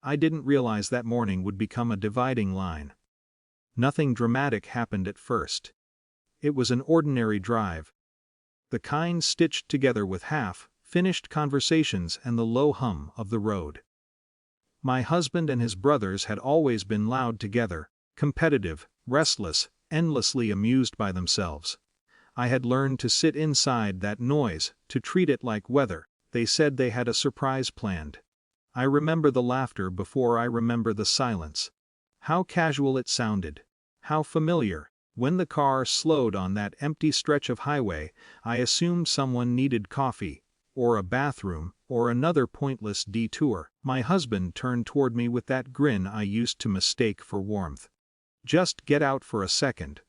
I didn't realize that morning would become a dividing line. Nothing dramatic happened at first. It was an ordinary drive. The kind stitched together with half-finished conversations and the low hum of the road. My husband and his brothers had always been loud together, competitive, restless, endlessly amused by themselves. I had learned to sit inside that noise, to treat it like weather. They said they had a surprise planned. I remember the laughter before I remember the silence. How casual it sounded. How familiar. When the car slowed on that empty stretch of highway, I assumed someone needed coffee, or a bathroom, or another pointless detour. My husband turned toward me with that grin I used to mistake for warmth. Just get out for a second.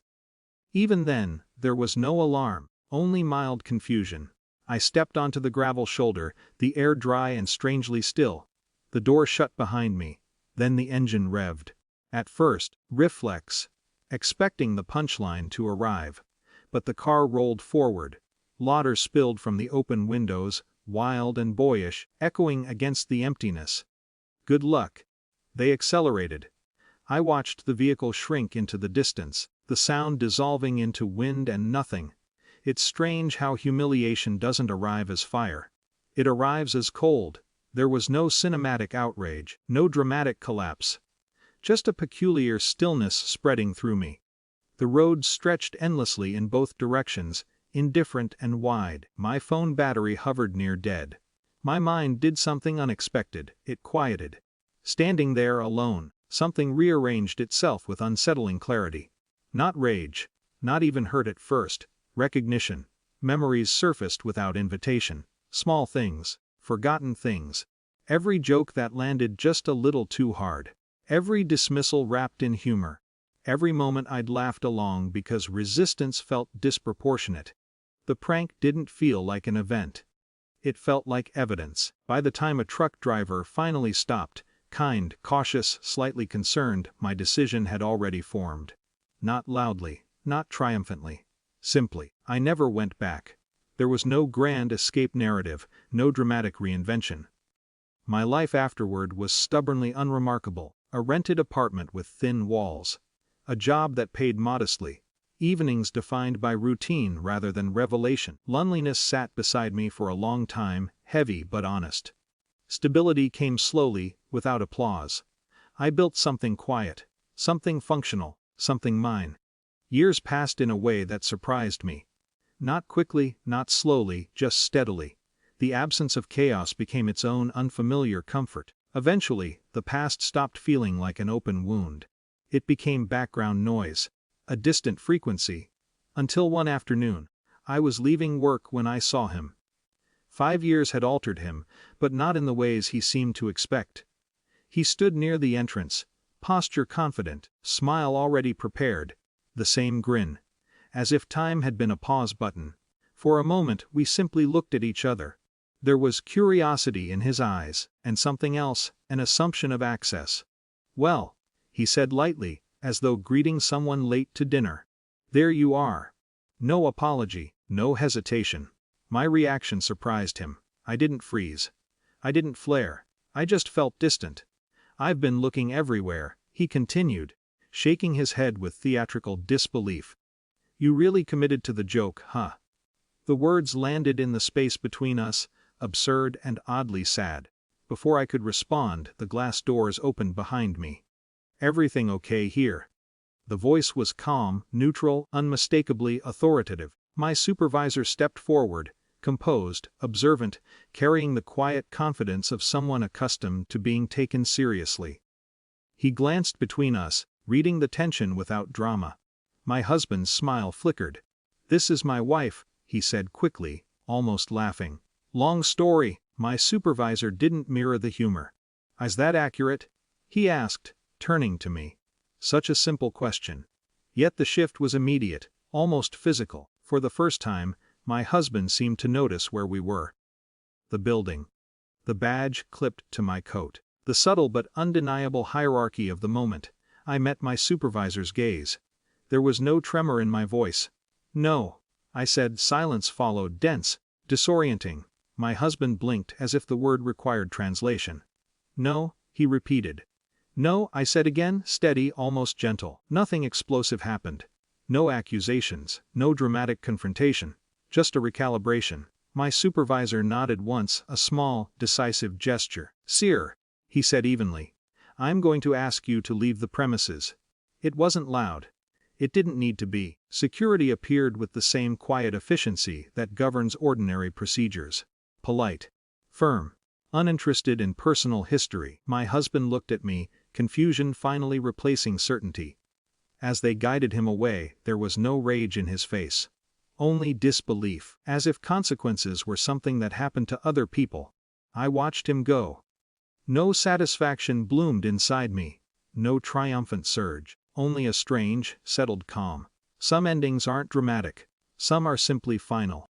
Even then, there was no alarm, only mild confusion. I stepped onto the gravel shoulder, the air dry and strangely still. The door shut behind me. Then the engine revved. At first, reflex, expecting the punchline to arrive. But the car rolled forward. Laughter spilled from the open windows, wild and boyish, echoing against the emptiness. Good luck. They accelerated. I watched the vehicle shrink into the distance, the sound dissolving into wind and nothing. It's strange how humiliation doesn't arrive as fire. It arrives as cold. There was no cinematic outrage, no dramatic collapse. Just a peculiar stillness spreading through me. The road stretched endlessly in both directions, indifferent and wide. My phone battery hovered near dead. My mind did something unexpected. It quieted. Standing there alone, something rearranged itself with unsettling clarity. Not rage, not even hurt at first, recognition. Memories surfaced without invitation. Small things, forgotten things. Every joke that landed just a little too hard. Every dismissal wrapped in humor. Every moment I'd laughed along because resistance felt disproportionate. The prank didn't feel like an event. It felt like evidence. By the time a truck driver finally stopped, kind, cautious, slightly concerned, my decision had already formed. Not loudly, not triumphantly. Simply, I never went back. There was no grand escape narrative, no dramatic reinvention. My life afterward was stubbornly unremarkable. A rented apartment with thin walls. A job that paid modestly. Evenings defined by routine rather than revelation. Loneliness sat beside me for a long time, heavy but honest. Stability came slowly, without applause. I built something quiet, something functional, something mine. Years passed in a way that surprised me. Not quickly, not slowly, just steadily. The absence of chaos became its own unfamiliar comfort. Eventually, the past stopped feeling like an open wound. It became background noise, a distant frequency. Until one afternoon, I was leaving work when I saw him. 5 years had altered him, but not in the ways he seemed to expect. He stood near the entrance, posture confident, smile already prepared, the same grin. As if time had been a pause button. For a moment we simply looked at each other. There was curiosity in his eyes, and something else, an assumption of access. "Well," he said lightly, as though greeting someone late to dinner. "There you are." No apology, no hesitation. My reaction surprised him. I didn't freeze. I didn't flare. I just felt distant. "I've been looking everywhere," he continued, shaking his head with theatrical disbelief. "You really committed to the joke, huh?" The words landed in the space between us, absurd and oddly sad. Before I could respond, the glass doors opened behind me. "Everything okay here?" The voice was calm, neutral, unmistakably authoritative. My supervisor stepped forward, composed, observant, carrying the quiet confidence of someone accustomed to being taken seriously. He glanced between us, reading the tension without drama. My husband's smile flickered. "This is my wife," he said quickly, almost laughing. "Long story." My supervisor didn't mirror the humor. "Is that accurate?" he asked, turning to me. Such a simple question. Yet the shift was immediate, almost physical. For the first time, my husband seemed to notice where we were. The building. The badge clipped to my coat. The subtle but undeniable hierarchy of the moment. I met my supervisor's gaze. There was no tremor in my voice. "No," I said. Silence followed, dense, disorienting. My husband blinked as if the word required translation. "No," he repeated. No, I said again, steady, almost gentle. Nothing explosive happened. No accusations, no dramatic confrontation, just a recalibration. My supervisor nodded once, a small, decisive gesture. Sir, he said evenly, I'm going to ask you to leave the premises. It wasn't loud. It didn't need to be. Security appeared with the same quiet efficiency that governs ordinary procedures. Polite. Firm. Uninterested in personal history. My husband looked at me, confusion finally replacing certainty. As they guided him away, there was no rage in his face. Only disbelief, as if consequences were something that happened to other people. I watched him go. No satisfaction bloomed inside me. No triumphant surge. Only a strange, settled calm. Some endings aren't dramatic. Some are simply final.